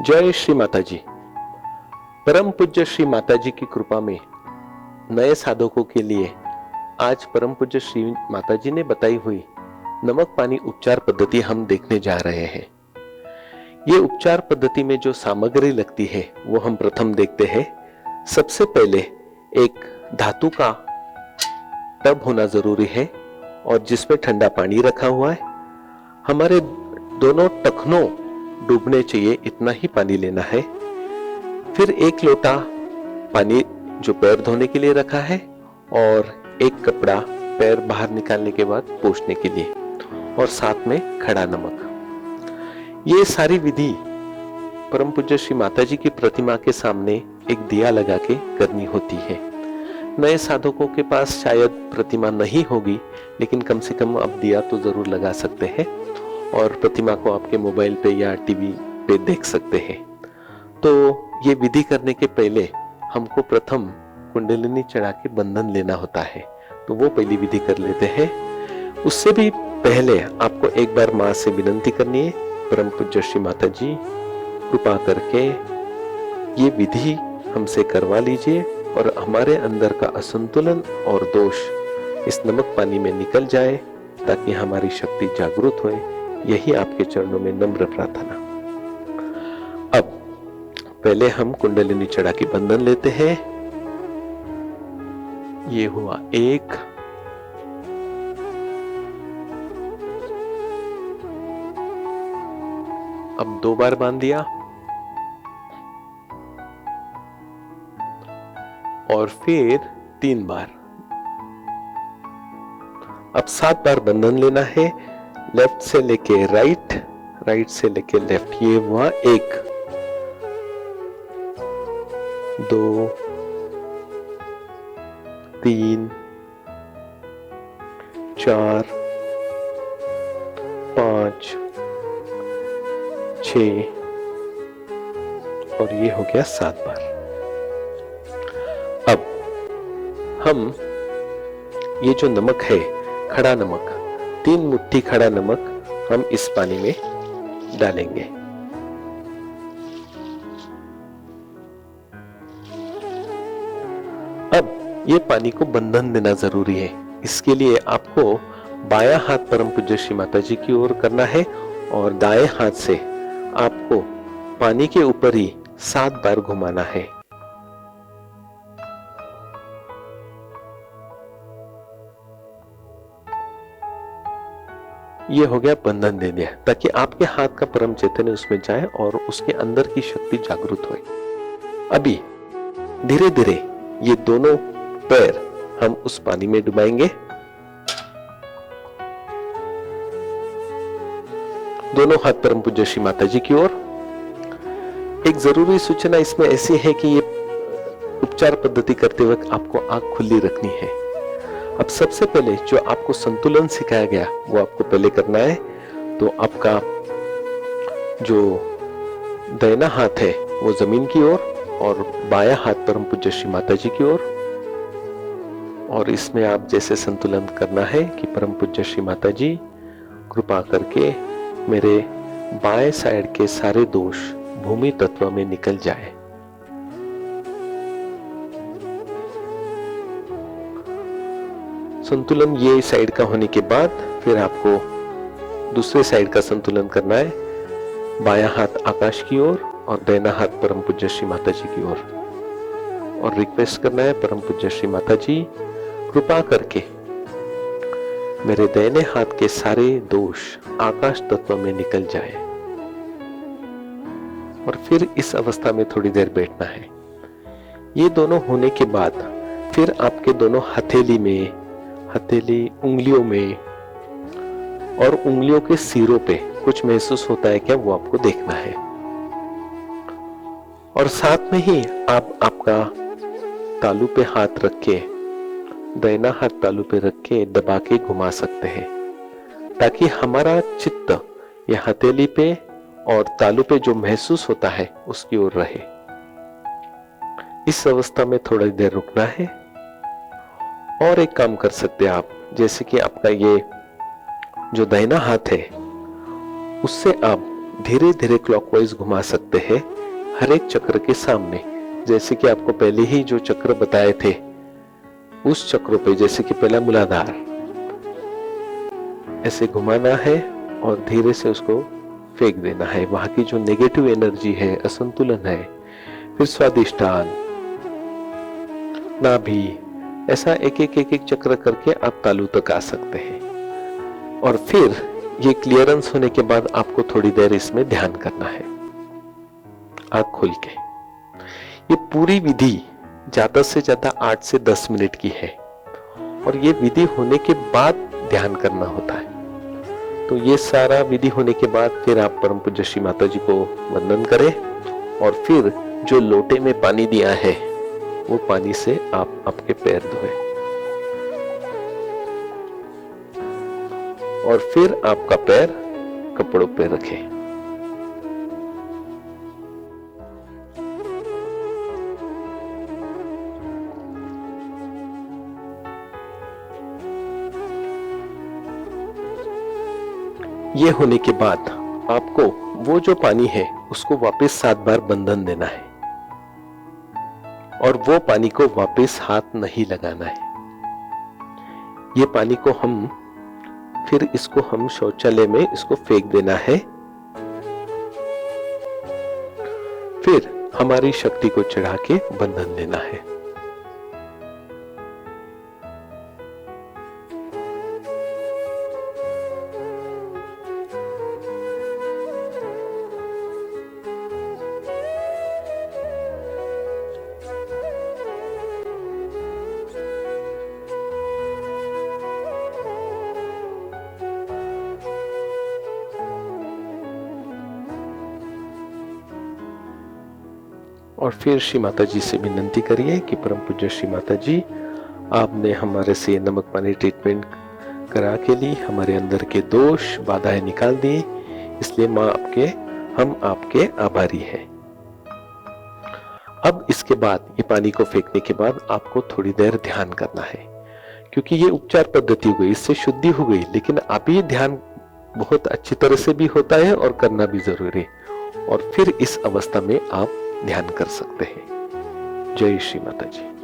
जय श्री माता जी। परम पूज्य श्री माता जी की कृपा में नए साधकों के लिए आज परम पूज्य श्री माता जी ने बताई हुई नमक पानी उपचार पद्धति हम देखने जा रहे हैं। ये उपचार पद्धति में जो सामग्री लगती है वो हम प्रथम देखते हैं। सबसे पहले एक धातु का टब होना जरूरी है और जिसमें ठंडा पानी रखा हुआ है। हमारे दोनों टखनों डूबने चाहिए, इतना ही पानी लेना है। फिर एक लोटा पानी जो पैर धोने के लिए रखा है और एक कपड़ा पैर बाहर निकालने के बाद पोंछने के लिए और साथ में खड़ा नमक। ये सारी विधि परम पूज्य श्री माता जी की प्रतिमा के सामने एक दिया लगा के करनी होती है। नए साधकों के पास शायद प्रतिमा नहीं होगी, लेकिन कम से कम आप दिया तो जरूर लगा सकते हैं और प्रतिमा को आपके मोबाइल पे या टीवी पे देख सकते हैं। तो ये विधि करने के पहले हमको प्रथम कुंडलिनी चढ़ा के बंधन लेना होता है, तो वो पहली विधि कर लेते हैं। उससे भी पहले आपको एक बार माँ से विनती करनी है, परम पूज्य श्री माता जी कृपा करके ये विधि हमसे करवा लीजिए और हमारे अंदर का असंतुलन और दोष इस नमक पानी में निकल जाए ताकि हमारी शक्ति जागृत होए। यही आपके चरणों में नम्र प्रार्थना। अब पहले हम कुंडलिनी चढ़ा के बंधन लेते हैं। ये हुआ एक, अब 2 बार बांध दिया और फिर 3 बार। अब 7 बार बंधन लेना है, लेफ्ट से लेके राइट, राइट से लेके लेफ्ट। ये हुआ 1, 2, 3, 4, 5, 6 और ये हो गया 7 बार। अब हम ये जो नमक है, खड़ा नमक, 3 मुट्ठी खड़ा नमक हम इस पानी में डालेंगे। अब ये पानी को बंधन देना जरूरी है। इसके लिए आपको बायां हाथ परम पूज्य श्री माता जी की ओर करना है और दाएं हाथ से आपको पानी के ऊपर ही 7 बार घुमाना है। ये हो गया बंधन दे दिया, ताकि आपके हाथ का परम चैतन्य उसमें जाए और उसके अंदर की शक्ति जागृत होए। अभी धीरे धीरे ये दोनों पैर हम उस पानी में डुबाएंगे। दोनों हाथ परम पूज्य श्री माता जी की ओर। एक जरूरी सूचना इसमें ऐसी है कि ये उपचार पद्धति करते वक्त आपको आंख खुली रखनी है। अब सबसे पहले जो आपको संतुलन सिखाया गया वो आपको पहले करना है। तो आपका जो दाहिना हाथ है वो जमीन की ओर और बायां हाथ परम पूज्य श्री माता जी की ओर। और इसमें आप जैसे संतुलन करना है कि परम पूज्य श्री माता जी कृपा करके मेरे बाएं साइड के सारे दोष भूमि तत्व में निकल जाए। संतुलन ये साइड का होने के बाद फिर आपको दूसरे साइड का संतुलन करना है। बायां हाथ आकाश की ओर और दाहिना हाथ परम पूज्य श्री माता जी की ओर। और रिक्वेस्ट करना है, परम पूज्य श्री माता जी कृपा करके मेरे दाहिने हाथ के सारे दोष आकाश तत्व में निकल जाए। और फिर इस अवस्था में थोड़ी देर बैठना है। ये दोनों होने के बाद फिर आपके दोनों हथेली उंगलियों में और उंगलियों के सिरों पे कुछ महसूस होता है क्या, वो आपको देखना है। और साथ में ही आप आपका तालू पे हाथ रख के, दाहिना हाथ तालू पे रख के दबा के घुमा सकते हैं, ताकि हमारा चित्त ये हथेली पे और तालू पे जो महसूस होता है उसकी ओर रहे। इस अवस्था में थोड़ी देर रुकना है। और एक काम कर सकते हैं आप, जैसे कि आपका ये जो दाहिना हाथ है उससे आप धीरे धीरे क्लॉकवाइज घुमा सकते हैं हर एक चक्र के सामने, जैसे कि आपको पहले ही जो चक्र बताए थे उस चक्रों पे, जैसे कि पहला मूलाधार, ऐसे घुमाना है और धीरे से उसको फेंक देना है। वहां की जो नेगेटिव एनर्जी है, असंतुलन है। फिर स्वादिष्टान, नाभि, ऐसा एक एक चक्र करके आप तालु तक आ सकते हैं। और फिर ये क्लियरेंस होने के बाद आपको थोड़ी देर इसमें ध्यान करना है आंख खोल के। ये पूरी विधि ज्यादा से ज्यादा 8 से 10 मिनट की है और ये विधि होने के बाद ध्यान करना होता है। तो ये सारा विधि होने के बाद फिर आप परम पूज्य श्री माता जी को वंदन करें और फिर जो लोटे में पानी दिया है वो पानी से आप आपके पैर धोएं और फिर आपका पैर कपड़ों पे रखें। ये होने के बाद आपको वो जो पानी है उसको वापस 7 बार बंधन देना है और वो पानी को वापस हाथ नहीं लगाना है। ये पानी को फिर इसको हम शौचालय में इसको फेंक देना है। फिर हमारी शक्ति को चढ़ा के बंधन देना है। और फिर श्री माता जी से विनती करिए कि परम पूज्य श्री माता जी, आपने हमारे से नमक पानी ट्रीटमेंट करा के ली, हमारे अंदर के दोष बाधाएं निकाल दी, इसलिए माँ हम आपके आभारी हैं। अब इसके बाद ये पानी को फेंकने के बाद आपको थोड़ी देर ध्यान करना है, क्योंकि ये उपचार पद्धति हो गई, इससे शुद्धि हो गई, लेकिन अभी ध्यान बहुत अच्छी तरह से भी होता है और करना भी जरूरी है। और फिर इस अवस्था में आप ध्यान कर सकते हैं। जय श्री माता जी।